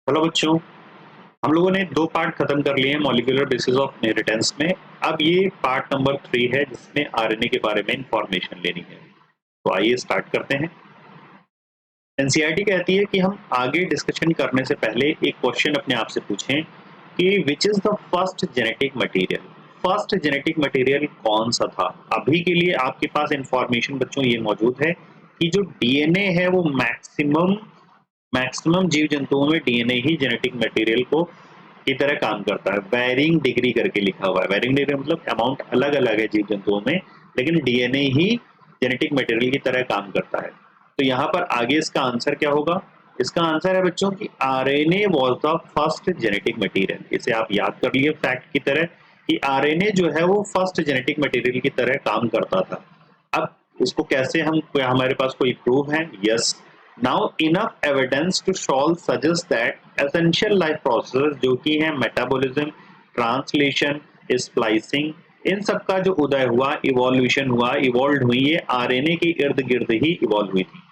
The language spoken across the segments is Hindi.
हेलो बच्चों, हम लोगों ने 2 पार्ट खत्म कर लिए हैं मॉलिक्यूलर बेसिस ऑफ इनहेरिटेंस में। अब ये पार्ट नंबर 3 है जिसमें आरएनए के बारे में इंफॉर्मेशन लेनी है। तो आइए स्टार्ट करते हैं। एनसीईआरटी कहती है कि हम आगे डिस्कशन करने से पहले एक क्वेश्चन अपने आप से पूछें कि which is the first genetic material. First genetic material कौन सा था? अभी के लिए आपके पास इंफॉर्मेशन बच्चों ये मौजूद है कि जो डीएनए है वो मैक्सिमम जीव जंतुओं में डीएनए ही जेनेटिक मटेरियल को की तरह काम करता है। वैरिंग डिग्री करके लिखा हुआ है। वैरिंग डिग्री मतलब अमाउंट अलग अलग है जीव जंतुओं में, लेकिन डीएनए ही जेनेटिक मटेरियल की तरह काम करता है। तो यहाँ पर आगे इसका आंसर क्या होगा? इसका आंसर है बच्चों कि RNA was the first genetic material. इसे आप याद कर लिए फैक्ट की तरह कि आरएनए जो है वो फर्स्ट जेनेटिक मटेरियल की तरह काम करता था। अब इसको कैसे हम, हमारे पास कोई प्रूफ है? Yes. Now enough evidence to solve suggest that essential life process जो कि है मेटाबॉलिज्म, ट्रांसलेशन, स्प्लाइसिंग, इन सब का जो उदय हुआ, इवोल्यूशन हुआ, इवॉल्व हुई, ये आरएनए के इर्द गिर्द ही इवॉल्व हुई थी।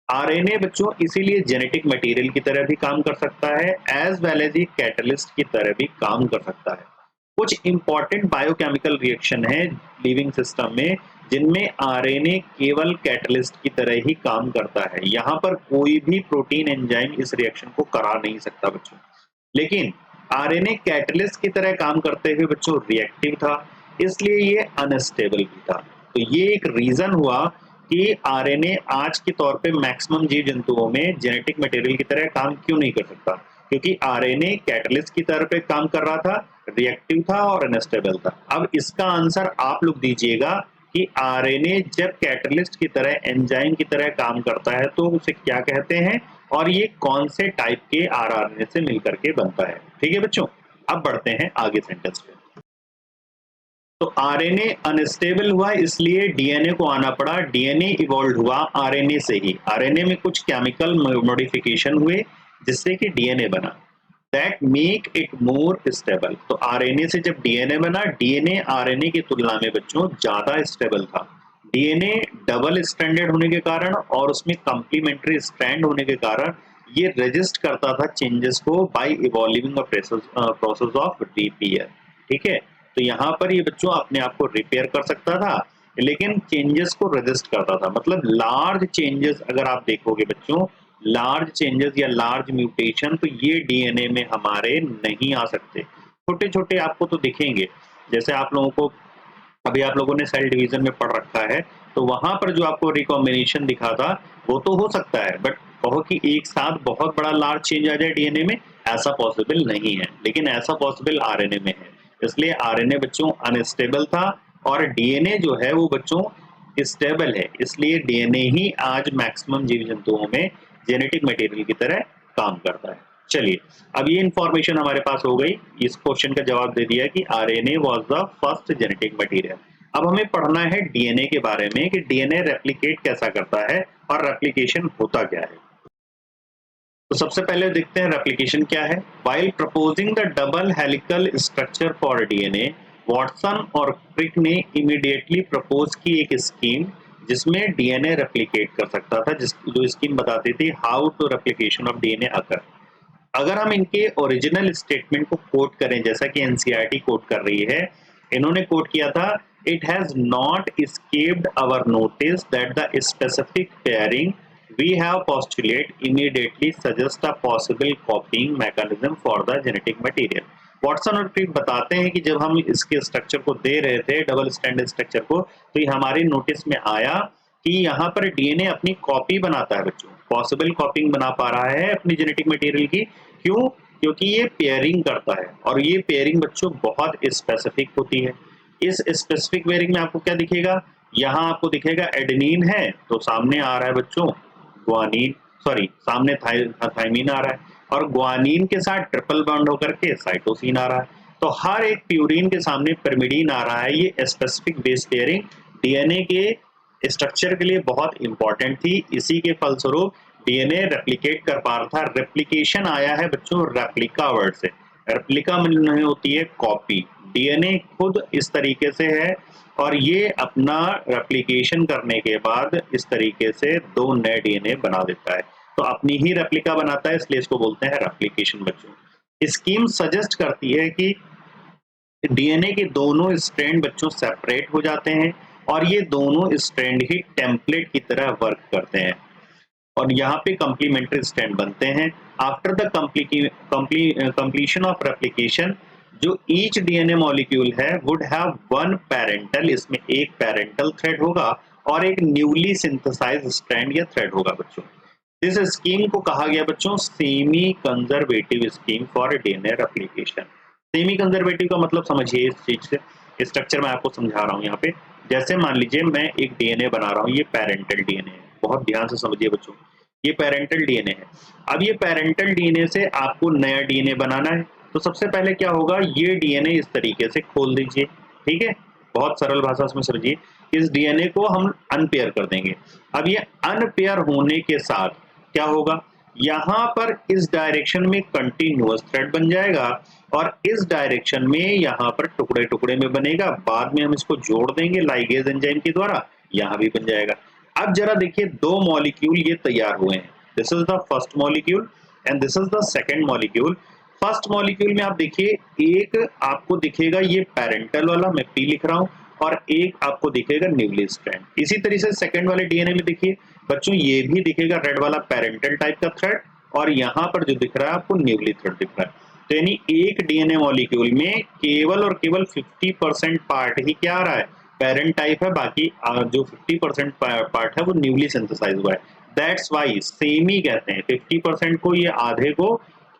आरएनए बच्चों इसीलिए जेनेटिक मटेरियल की तरह भी काम कर सकता है, एज वेल एज ये कैटलिस्ट की तरह भी काम कर सकता है। कुछ इंपॉर्टेंट बायोकेमिकल रिएक्शन है लिविंग सिस्टम में जिनमें आरएनए केवल कैटलिस्ट की तरह ही काम करता है। यहाँ पर कोई भी प्रोटीन एंजाइम इस रिएक्शन को करा नहीं सकता बच्चों। लेकिन आरएनए कैटलिस्ट की तरह काम करते हुए बच्चों रिएक्टिव था, इसलिए ये अनस्टेबल भी था। तो ये एक रीजन हुआ कि आरएनए आज के तौर पे मैक्सिमम जीव जंतुओं में जेनेटिक मटेरियल की तरह काम क्यों नहीं कर सकता, क्योंकि आरएनए कैटलिस्ट की तरह पे काम कर रहा था, रिएक्टिव था और अनस्टेबल था। अब इसका आंसर आप लोग दीजिएगा कि आरएनए जब कैटलिस्ट की तरह, एंजाइम की तरह काम करता है तो उसे क्या कहते हैं, और ये कौन से टाइप के आरएनए से मिलकर के बनता है। ठीक है बच्चों, अब बढ़ते हैं आगे सेंटेंस पे। तो आरएनए अनस्टेबल हुआ इसलिए डीएनए को आना पड़ा। डीएनए इवॉल्व हुआ आरएनए से ही। आरएनए में कुछ केमिकल मॉडिफिकेशन हुए जिससे कि डीएनए बना, that make it more stable. तो आरएनए से जब डीएनए बना, डीएनए आरएनए की तुलना में बच्चों ज्यादा स्टेबल था। डीएनए डबल स्ट्रैंडेड होने के कारण और उसमें कंप्लीमेंट्री स्ट्रैंड होने के कारण ये रेजिस्ट करता था चेंजेस को by evolving process of DPR. ठीक है, तो यहाँ पर ये बच्चों अपने आप को रिपेयर कर सकता था, लेकिन चेंजेस को रेजिस्ट करता था। मतलब लार्ज चेंजेस अगर आप देखोगे बच्चों, लार्ज चेंजेस या लार्ज म्यूटेशन, तो ये डीएनए में हमारे नहीं आ सकते। छोटे छोटे आपको तो दिखेंगे, जैसे आप लोगों को अभी आप लोगों ने सेल डिवीजन में पढ़ रखा है, तो वहां पर जो आपको रिकॉम्बिनेशन दिखा था वो तो हो सकता है, बट कहो कि एक साथ बहुत बड़ा लार्ज चेंज आ जाए डीएनए में, ऐसा पॉसिबल नहीं है। लेकिन ऐसा पॉसिबल आरएनए में है, इसलिए आरएनए बच्चों अनस्टेबल था और डीएनए जो है वो बच्चों स्टेबल है। इसलिए डीएनए ही आज मैक्सिमम जीव जंतुओं में जेनेटिक मटेरियल की तरह काम करता है। चलिए, अब ये इंफॉर्मेशन हमारे पास हो गई। इस क्वेश्चन का जवाब दे दिया कि RNA was the first genetic material. अब हमें पढ़ना है डीएनए के बारे में कि डीएनए रेप्लिकेट कैसा करता है और रेप्लिकेशन होता क्या है। तो सबसे पहले देखते हैं रेप्लिकेशन क्या है। While proposing the double helical structure for DNA, Watson और क्रिक ने इमीडिएटली प्रपोज की एक स्कीम जिसमें डीएनए रेप्लिकेट कर सकता था, जो स्कीम बताती थी how to replication of DNA occur. अगर हम इनके ओरिजिनल स्टेटमेंट को कोट करें, जैसा कि एनसीईआरटी कोट कर रही है, इन्होंने कोट किया था, it has not escaped our notice that the specific pairing we have postulate immediately suggest a possible copying mechanism for the genetic material। Watson और क्रिक बताते हैं कि जब हम इसके स्ट्रक्चर को दे रहे थे, डबल स्टैंडर्ड स्ट्रक्चर को, तो ये हमारे नोटिस में आया कि यहाँ पर डीएनए अपनी कॉपी बनाता है बच्चों, पॉसिबल कॉपिंग बना पा रहा है अपनी जेनेटिक मटेरियल की। क्यों? क्योंकि ये पेयरिंग करता है और ये पेयरिंग बच्चों बहुत स्पेसिफिक होती है। इस स्पेसिफिक पेयरिंग में आपको क्या दिखेगा? यहाँ आपको दिखेगा एडेनिन है तो सामने आ रहा है बच्चों ग्वानिन, सॉरी सामने थाइमीन आ रहा है, और ग्वानिन के साथ ट्रिपल बॉन्ड होकर के साइटोसिन आ रहा है। तो हर एक प्यूरिन के सामने पिरिमिडीन आ रहा है। ये स्पेसिफिक बेस पेयरिंग डीएनए के स्ट्रक्चर के लिए बहुत इंपॉर्टेंट थी। इसी के फलस्वरूप डीएनए रेप्लिकेट कर पा रहा था। रेप्लिकेशन आया है बच्चों रेप्लिका वर्ड से। रेप्लिका में होती है कॉपी। डीएनए खुद इस तरीके से है और ये अपना रेप्लिकेशन करने के बाद इस तरीके से दो नए डीएनए बना देता है। तो अपनी ही रेप्लिका बनाता है, इसलिए इसको बोलते हैं रेप्लिकेशन बच्चों। स्कीम सजेस्ट करती है कि डीएनए के दोनों स्ट्रैंड बच्चों सेपरेट हो जाते हैं और ये दोनों स्ट्रैंड ही टेम्पलेट की तरह वर्क करते हैं और यहाँ पे कंप्लीमेंट्री स्ट्रैंड बनते हैं। After the completion of replication, जो ईच डीएनए मॉलिक्यूल है वुड हैव वन पेरेंटल, इसमें एक पेरेंटल थ्रेड होगा और एक न्यूली सिंथेसाइज्ड स्ट्रैंड या थ्रेड होगा बच्चों। इस स्कीम को कहा गया बच्चों semi conservative scheme for DNA replication. Semi conservative का मतलब समझिए, इस चीज से स्ट्रक्चर मैं आपको समझा रहा हूँ यहाँ पे। जैसे मान लीजिए मैं एक डीएनए बना रहा हूँ, ये पेरेंटल डीएनए है, बहुत ध्यान से समझिए बच्चों, ये पेरेंटल डीएनए है। अब ये पेरेंटल डीएनए से आपको नया डीएनए बनाना है, तो सबसे पहले क्या होगा, ये डीएनए इस तरीके से खोल दीजिए, ठीक है, बहुत सरल भाषा में समझिए। इस डीएनए को हम अनपेयर कर देंगे। अब ये अनपेयर होने के साथ क्या होगा, यहाँ पर इस डायरेक्शन में कंटिन्यूअस थ्रेड बन जाएगा और इस डायरेक्शन में यहाँ पर टुकड़े टुकड़े में बनेगा, बाद में हम इसको जोड़ देंगे लाइगेज एंजाइम के द्वारा, यहाँ भी बन जाएगा। अब जरा देखिए, दो मॉलिक्यूल ये तैयार हुए हैं, this is the first molecule and this is the second molecule. First molecule में आप देखिए, एक आपको दिखेगा ये पेरेंटल वाला, मैं पी लिख रहा हूँ, और एक आपको दिखेगा न्यूक्लियस स्ट्रैंड। इसी तरह से सेकंड वाले डीएनए में देखिए बच्चों, ये भी दिखेगा रेड वाला पेरेंटल टाइप का थ्रेड, और यहाँ पर जो दिख रहा है आपको न्यूक्लियस थ्रेड दिख रहा है। तो यानी एक डीएनए मॉलिक्यूल में केवल और केवल 50% पार्ट ही क्या आ रहा है, पेरेंट टाइप है, बाकी जो 50% पार्ट है वो न्यूली सिंथेसाइज हुआ है। दैट्स वाई सेमी कहते हैं, 50% को, ये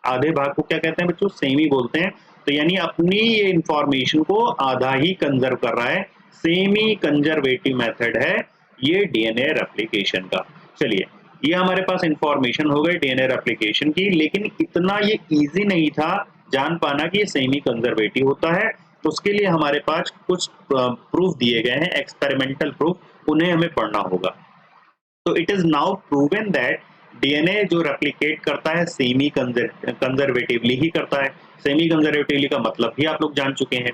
आधे भाग को क्या कहते हैं बच्चों, सेमी बोलते हैं। तो यानी अपनी ये इंफॉर्मेशन को आधा ही कंजर्व कर रहा है, सेमी कंजर्वेटिव मेथड है ये डीएनए रेप्लिकेशन का। चलिए, ये हमारे पास इंफॉर्मेशन हो गई डीएनए रेप्लिकेशन की, लेकिन इतना ये इजी नहीं था जान पाना कि ये सेमी कंजर्वेटिव होता है। तो उसके लिए हमारे पास कुछ प्रूफ दिए गए हैं, एक्सपेरिमेंटल प्रूफ, उन्हें हमें पढ़ना होगा। तो it is now proven that DNA जो रेप्लिकेट करता है सेमी कंजर्वेटिवली ही करता है। सेमी कंजर्वेटिवली का मतलब भी आप लोग जान चुके हैं।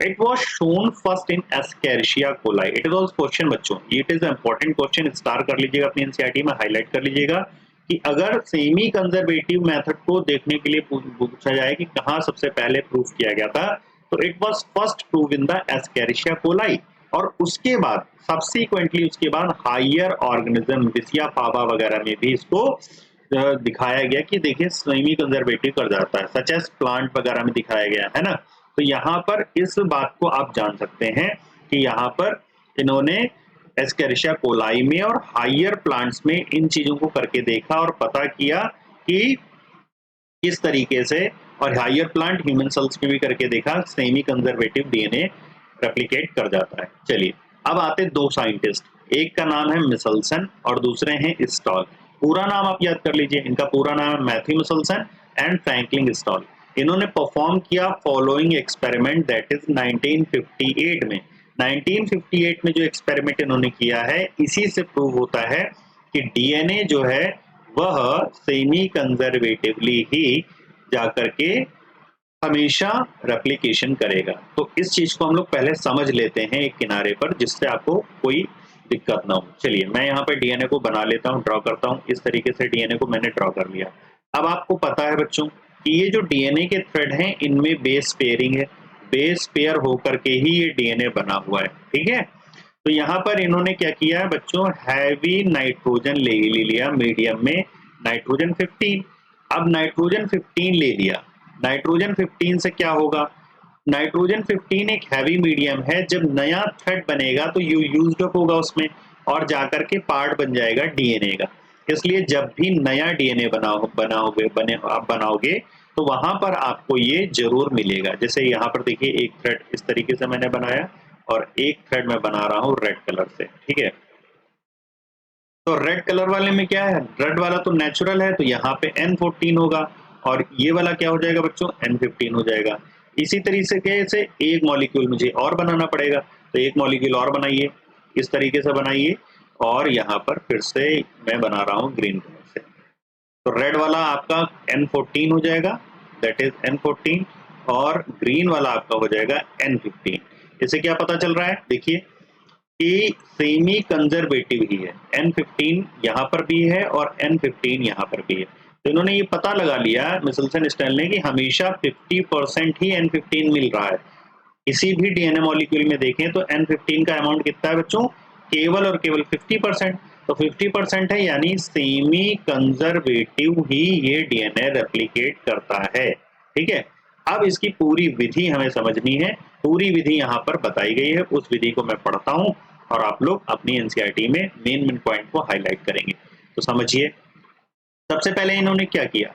It was shown first in Escherichia coli. It is also question बच्चों, it is important question, star कर लीजिएगा अपनी एनसीईआरटी में, हाईलाइट कर लीजिएगा कि अगर सेमी कंजर्वेटिव मेथड को देखने के लिए पूछा जाए कि कहाँ सबसे पहले प्रूफ किया गया था, तो it was first prove in the Escherichia coli. और उसके बाद सब्सिक्वेंटली उसके बाद हायर ऑर्गेनिज्म विसिया फावा वगैरह में भी इसको दिखाया गया कि देखिए सेमी कंजर्वेटिव कर जाता है, सच एज प्लांट वगैरह में दिखाया गया है ना। तो यहाँ पर इस बात को आप जान सकते हैं कि यहाँ पर इन्होंने एस्केरिशिया कोलाई में और हायर प्लांट्स में इन चीजों को करके देखा और पता किया कि किस तरीके से, और हायर प्लांट ह्यूमन सेल्स में भी करके देखा, सेमी कंजर्वेटिव डीएनए रेप्लिकेट कर जाता है। चलिए, अब आते दो साइंटिस्ट, एक का नाम है मिचेल्सन और दूसरे हैं स्टॉल। पूरा नाम आप याद कर लीजिए, इनका पूरा नाम है मैथ्यू मिचेल्सन एंड फ्रैंकलिन स्टॉल। इन्होंने परफॉर्म किया फॉलोइंग एक्सपेरिमेंट, दैट इज 1958 में। 1958 में जो एक्सपेरिमेंट इन्होंने किया है, इसी से प्रूव होता है कि डीएनए जो है वह सेमी कंजर्वेटिवली ही जाकर के हमेशा रेप्लिकेशन करेगा। तो इस चीज को हम लोग पहले समझ लेते हैं एक किनारे पर, जिससे आपको कोई दिक्कत ना हो। चलिए, मैं यहाँ पे डीएनए को बना लेता हूँ, ड्रॉ करता हूँ। इस तरीके से डीएनए को मैंने ड्रॉ कर लिया। अब आपको पता है बच्चों कि ये जो डीएनए के थ्रेड हैं, इनमें बेस पेयरिंग है, बेस पेयर होकर के ही ये डीएनए बना हुआ है, ठीक है। तो यहाँ पर इन्होंने क्या किया है बच्चों, हैवी नाइट्रोजन ले लिया मीडियम में, नाइट्रोजन 15। अब नाइट्रोजन 15 ले लिया, नाइट्रोजन 15 से क्या होगा, नाइट्रोजन 15 एक हैवी मीडियम है, जब नया थ्रेड बनेगा तो यू यूज्ड अप होगा उसमें और जाकर के पार्ट बन जाएगा डीएनए का। इसलिए जब भी नया डीएनए आप बनाओगे तो वहां पर आपको ये जरूर मिलेगा। जैसे यहाँ पर देखिए, एक थ्रेड इस तरीके से मैंने बनाया और एक थ्रेड मैं बना रहा हूँ रेड कलर से, ठीक है। तो रेड कलर वाले में क्या है, रेड वाला तो नेचुरल है, तो यहाँ पे N14 होगा, और ये वाला क्या हो जाएगा बच्चों, N15 हो जाएगा। इसी तरीके से एक मॉलिक्यूल मुझे और बनाना पड़ेगा, तो एक मॉलिक्यूल और बनाइए, इस तरीके से बनाइए, और यहाँ पर फिर से मैं बना रहा हूँ ग्रीन कलर से। तो रेड वाला आपका N14 हो जाएगा, दैट इज N14, और ग्रीन वाला आपका हो जाएगा N15। इससे क्या पता चल रहा है, देखिए कि सेमी कंजर्वेटिव ही है, N15 यहाँ पर भी है और N15 यहाँ पर भी है। तो इन्होंने ये पता लगा लिया मिचेल्सन स्टेल ने कि हमेशा 50% ही N15 मिल रहा है। किसी भी डीएनए मॉलिक्यूल में देखें तो N15 का अमाउंट कितना है बच्चों, केवल और केवल 50%। तो 50% है यानी सेमी कंजर्वेटिव ही ये डीएनए रेप्लिकेट करता है। ठीक है, अब इसकी पूरी विधि हमें समझनी है। पूरी विधि यहाँ पर बताई गई है, उस विधि को मैं पढ़ता हूँ और आप लोग अपनी एनसीईआरटी में मेन मेन पॉइंट को हाईलाइट करेंगे। तो समझिए, सबसे पहले इन्होंने क्या किया,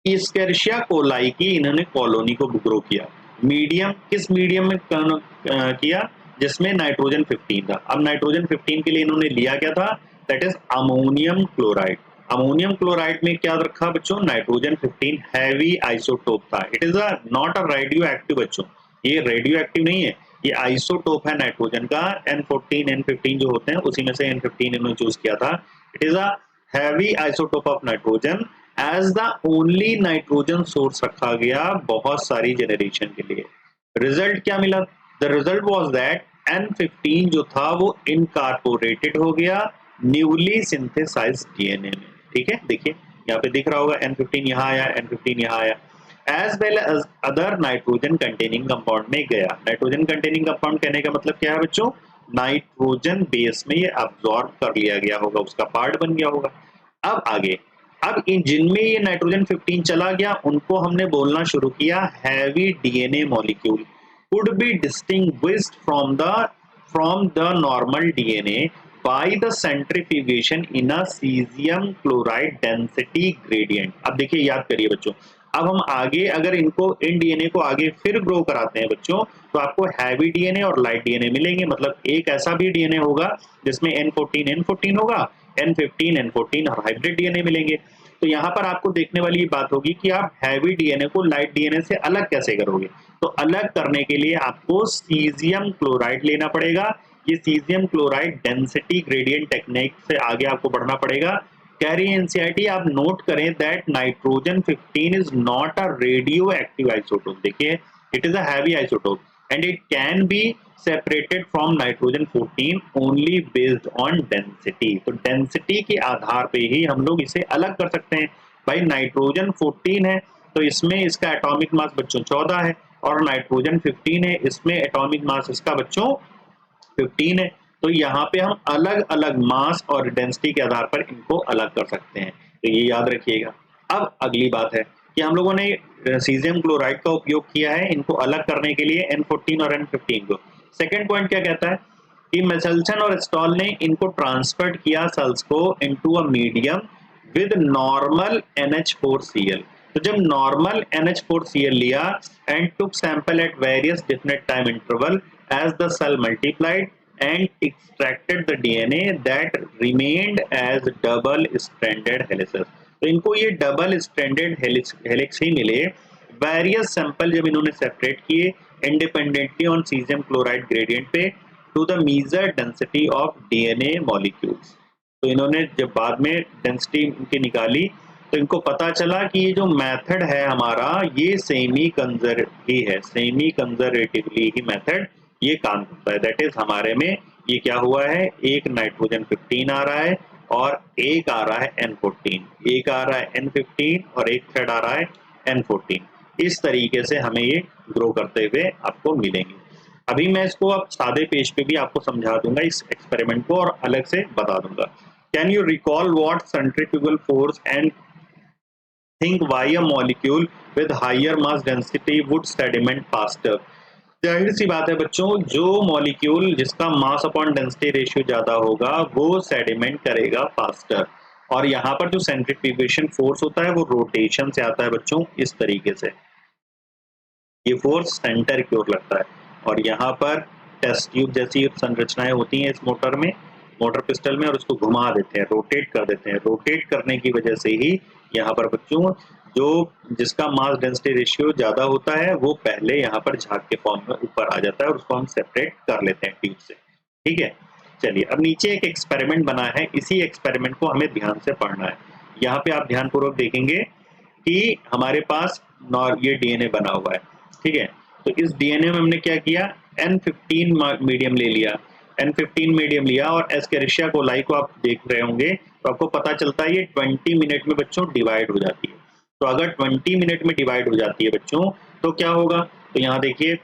इस्केरिशिया कोलाई की इन्होंने कॉलोनी को ग्रो किया। मीडियम, किस मीडियम में किया, जिसमें नाइट्रोजन 15 था। अब नाइट्रोजन 15 के लिए इन्होंने लिया क्या था, that is ammonium chloride. Ammonium chloride में क्या रखा बच्चों, नाइट्रोजन 15 हैवी आइसोटोप था। It is not a radio active बच्चों, ये रेडियो एक्टिव नहीं है, ये आइसोटोप है नाइट्रोजन का। N14 N15 जो होते हैं उसी में से N15 इन्होंने चूज किया था। It is a heavy isotope of nitrogen as the only nitrogen source रखा गया बहुत सारी जनरेशन के लिए। रिजल्ट क्या मिला, the result was that N15 जो था वो इनकॉर्पोरेटेड हो गया न्यूली सिंथेसाइज्ड डीएनए में। ठीक है, देखिए यहाँ पे दिख रहा होगा N15 यहाँ आया, N15 यहाँ आया, as well as other nitrogen containing compound में गया। नाइट्रोजन कंटेनिंग कंपाउंड कहने का मतलब क्या है बच्चों, नाइट्रोजन बेस में ये अब्सॉर्ब कर लिया गया होगा, उसका पार्ट बन गया होगा। अब आगे, अब इन जिनमें ये नाइट्रोजन 15 चला गया उनको हमने बोलना शुरू किया heavy DNA molecule could be distinguished from the normal DNA by the centrifugation in a cesium chloride density gradient। अब देखिए, याद करिए बच्चों, अब हम आगे अगर इनको इन डीएनए को आगे फिर ग्रो कराते हैं बच्चों, तो आपको हैवी डीएनए और लाइट डीएनए मिलेंगे। मतलब एक ऐसा भी डीएनए होगा जिसमें N14 होगा, N15 और हाइब्रिड डीएनए मिलेंगे। तो यहाँ पर आपको देखने वाली बात होगी कि आप हैवी डीएनए को लाइट डीएनए से अलग कैसे करोगे। तो अलग करने के लिए आपको सीजियम क्लोराइड लेना पड़ेगा। ये caesium chloride density gradient technique से आगे आपको बढ़ना पड़ेगा। कैरी एनसीईआरटी आप नोट करें that nitrogen 15 is not a radioactive isotope. देखिए, it is a heavy isotope and it can be separated from nitrogen 14 only based on density. तो डेंसिटी के आधार पे ही हम लोग इसे अलग कर सकते हैं। भाई नाइट्रोजन 14 है तो इसमें इसका एटॉमिक मास बच्चों 14 है, और नाइट्रोजन 15 है, इसमें एटॉमिक मास इसका बच्चों 15 है। तो यहाँ पे हम अलग अलग मास और डेंसिटी के आधार पर इनको अलग कर सकते हैं, तो ये याद रखिएगा। अब अगली बात है कि हम लोगों ने सीजियम क्लोराइड का उपयोग किया है इनको अलग करने के लिए N14 और N15 को। सेकेंड पॉइंट क्या कहता है कि मिचेल्सन और स्टॉल ने इनको ट्रांसफर्ड किया सेल्स को into a medium with normal NH4Cl। तो जब नॉर्मल NH4Cl लिया and took sample at various definite time interval as the cell multiplied and extracted the DNA that remained as double stranded helices। तो इनको ये डबल स्ट्रैंडेड हेलिक्स ही मिले। वेरियस सैंपल जब इन्होंने सेपरेट किए independently on caesium chloride gradient पे to the major density of DNA molecules. तो इन्होंने जब बाद में डेंसिटी इनकी निकाली तो इनको पता चला कि ये जो मेथड है हमारा ये सेमी कंजर्वेटिवली ही मेथड ये काम करता है। दैट इज हमारे में ये क्या हुआ है, एक नाइट्रोजन 15 आ रहा है और एक आ रहा है N14, एक आ रहा है N15 और एक थर्ड आ रहा है N14। इस तरीके से हमें ये ग्रो करते हुए आपको मिलेंगे। अभी मैं इसको अब सादे पेज पे भी आपको समझा दूंगा इस एक्सपेरिमेंट को और अलग से बता दूंगा। Can you recall what centrifugal force and think why a molecule with higher mass density would sediment faster. जाहिर सी बात है बच्चों, जो मॉलिक्यूल जिसका मास अपॉन डेंसिटी रेशियो ज्यादा होगा वो सेडिमेंट करेगा फास्टर। और यहाँ पर जो सेंट्रीफ्यूगेशन फोर्स होता है वो रोटेशन से आता है बच्चों, इस तरीके से ये फोर्स सेंटर की ओर लगता है। और यहाँ पर टेस्ट ट्यूब जैसी संरचनाएं होती हैं इस मोटर में, मोटर पिस्टल में, और उसको घुमा देते हैं, रोटेट कर देते हैं। रोटेट करने की वजह से ही यहाँ पर बच्चों जो जिसका मास डेंसिटी रेशियो ज्यादा होता है वो पहले यहाँ पर झाग के फॉर्म में ऊपर आ जाता है और उसको हम सेपरेट कर लेते हैं ट्यूब से। ठीक है, चलिए अब नीचे एक एक्सपेरिमेंट बना है, इसी एक्सपेरिमेंट को हमें ध्यान से पढ़ना है। यहाँ पे आप ध्यानपूर्वक देखेंगे कि हमारे पास ये डीएनए बना हुआ है। ठीक है, तो इस डीएनए में हमने क्या किया, N15 मीडियम ले लिया। N15 मीडियम लिया और एस्केरिशिया कोलाई को आप देख रहे होंगे तो आपको पता चलता है ये 20 मिनट में बच्चों डिवाइड हो जाती है। तो अगर 20 मिनट में डिवाइड हो जाती है बच्चों तो क्या होगा, तो यहाँ देखिए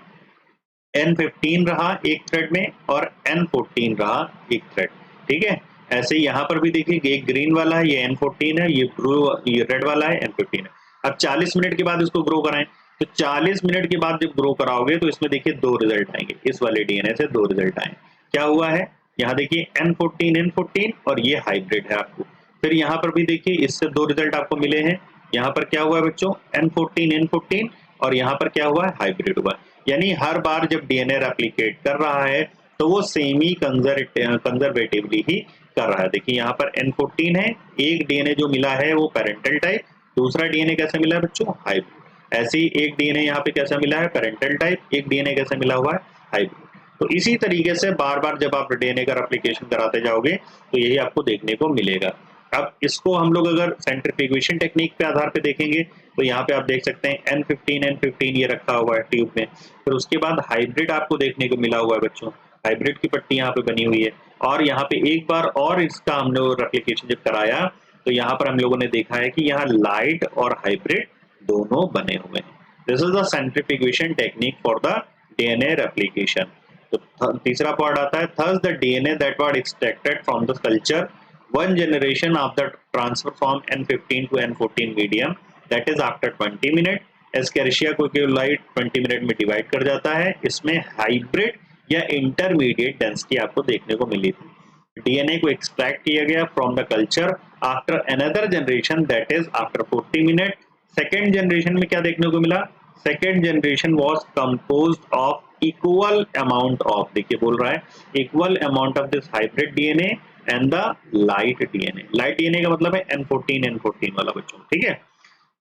N15 रहा एक थ्रेड में और N14 रहा एक थ्रेड, ठीक है। ऐसे ही यहाँ पर भी देखिए, एक ग्रीन वाला है ये N14 है, ये रेड वाला है N15 है। अब 40 मिनट के बाद इसको ग्रो कराएं, तो 40 मिनट के बाद जब ग्रो कराओगे तो इसमें देखिए दो रिजल्ट आएंगे, इस वाले डीएनए से दो रिजल्ट आए। क्या हुआ है, यहाँ देखिए N14 और ये हाइब्रिड है आपको। फिर यहाँ पर भी देखिए इससे दो रिजल्ट आपको मिले हैं। यहाँ पर क्या हुआ है बच्चों, N14 और यहाँ पर क्या हुआ है, हाइब्रिड हुआ। यानी हर बार जब डीएनए रेप्लिकेट कर रहा है तो वो सेमी कंजर्वेटिवली ही कर रहा है। देखिए यहाँ पर N14 है, एक डीएनए जो मिला है वो पेरेंटल टाइप, दूसरा डीएनए कैसा मिला है बच्चों, हाइब्रिड। ऐसे ही एक डीएनए यहाँ पे कैसा मिला है, पेरेंटल टाइप, एक डीएनए कैसा मिला हुआ है, हाइब्रिड। तो इसी तरीके से बार बार जब आप डीएनए का रेप्लिकेशन कराते जाओगे तो यही आपको देखने को मिलेगा। अब इसको हम लोग अगर सेंट्रीफ्यूगेशन टेक्निक पे आधार पे देखेंगे तो यहाँ पे आप देख सकते हैं N15 ये रखा हुआ है ट्यूब में। फिर उसके बाद हाइब्रिड आपको देखने को मिला हुआ है बच्चों, हाइब्रिड की पट्टी यहाँ पे बनी हुई है। और यहाँ पे एक बार और इसका हमने रेप्लिकेशन जब कराया तो यहाँ पर हम लोगों ने देखा है कि यहाँ लाइट और हाइब्रिड दोनों बने हुए हैं। This is the centrifugation technique for the DNA replication. तो तीसरा पार्ट आता है, thus the DNA that was extracted from the culture one generation of the transfer from N15 to N14 medium, that is after 20 minute, Escherichia coli 20 minute में डिवाइड कर जाता है। इसमें हाइब्रिड या इंटरमीडिएट डेंसिटी आपको देखने को मिली थी। डीएनए को एक्सट्रैक्ट किया गया from the culture after another generation, that is after 40 minute. Second generation में क्या देखने को मिला, second generation was composed of equal amount of, देखिए बोल रहा है equal amount of this hybrid DNA and the light DNA. Light DNA का मतलब है N14 वाला बच्चों, ठीक है।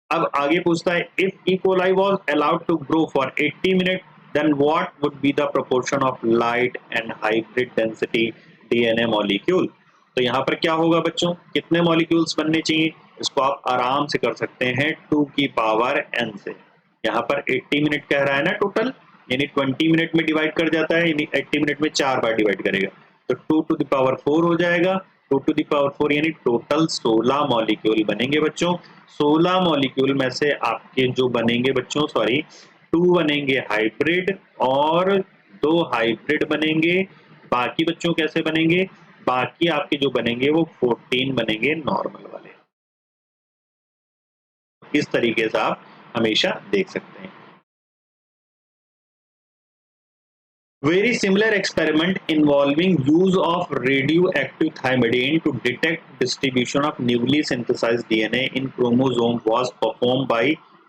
अब आगे पूछता है, if E coli was allowed to grow for 80 minute then what would be the proportion of light and hybrid density DNA molecule. तो यहाँ पर क्या होगा बच्चों, कितने मॉलिक्यूल्स बनने चाहिए, इसको आप आराम से कर सकते हैं 2 की पावर n से। यहाँ पर 80 मिनट कह रहा है ना टोटल, यानी 20 मिनट में डिवाइड कर जाता है, यानी 80 मिनट में 4 बार डिवाइड करेगा तो 2 टू द पावर 4 हो जाएगा। 2 टू द पावर 4 यानी टोटल 16 मॉलिक्यूल बनेंगे बच्चों। 16 मॉलिक्यूल में से आपके जो बनेंगे बच्चों, सॉरी 2 बनेंगे हाइब्रिड और 2 हाइब्रिड बनेंगे। बाकी बच्चों कैसे बनेंगे, बाकी आपके जो बनेंगे वो 14 बनेंगे नॉर्मल वाले। इस तरीके से आप हमेशा देख सकते हैं। Very similar experiment involving use of radioactive thymidine to detect distribution of newly synthesized DNA in chromosome was performed by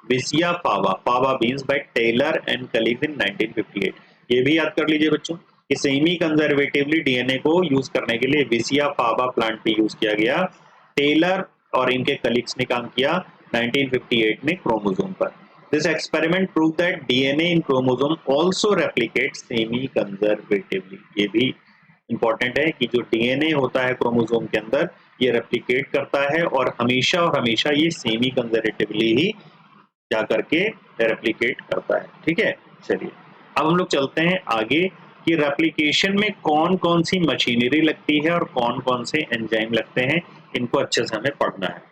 Visya Fava, Fava means by Taylor and colleagues in 1958। ये भी याद कर लीजिए बच्चों कि सेमी कंजर्वेटिवली डीएनए को यूज करने के लिए विसिया फावा प्लांट पे यूज किया गया। टेलर और इनके कलीग्स ने काम किया 1958 में क्रोमोसोम पर। This experiment proved that DNA in chromosome also replicates semi-conservatively। ये भी important है कि जो DNA होता है क्रोमोसोम के अंदर ये रेप्लिकेट करता है और हमेशा ये सेमी कंजर्वेटिवली ही जा करके रेप्लिकेट करता है, ठीक है। चलिए अब हम लोग चलते हैं आगे कि रेप्लिकेशन में कौन कौन सी मशीनरी लगती है और कौन कौन से एंजाइम लगते हैं, इनको अच्छे से हमें पढ़ना है।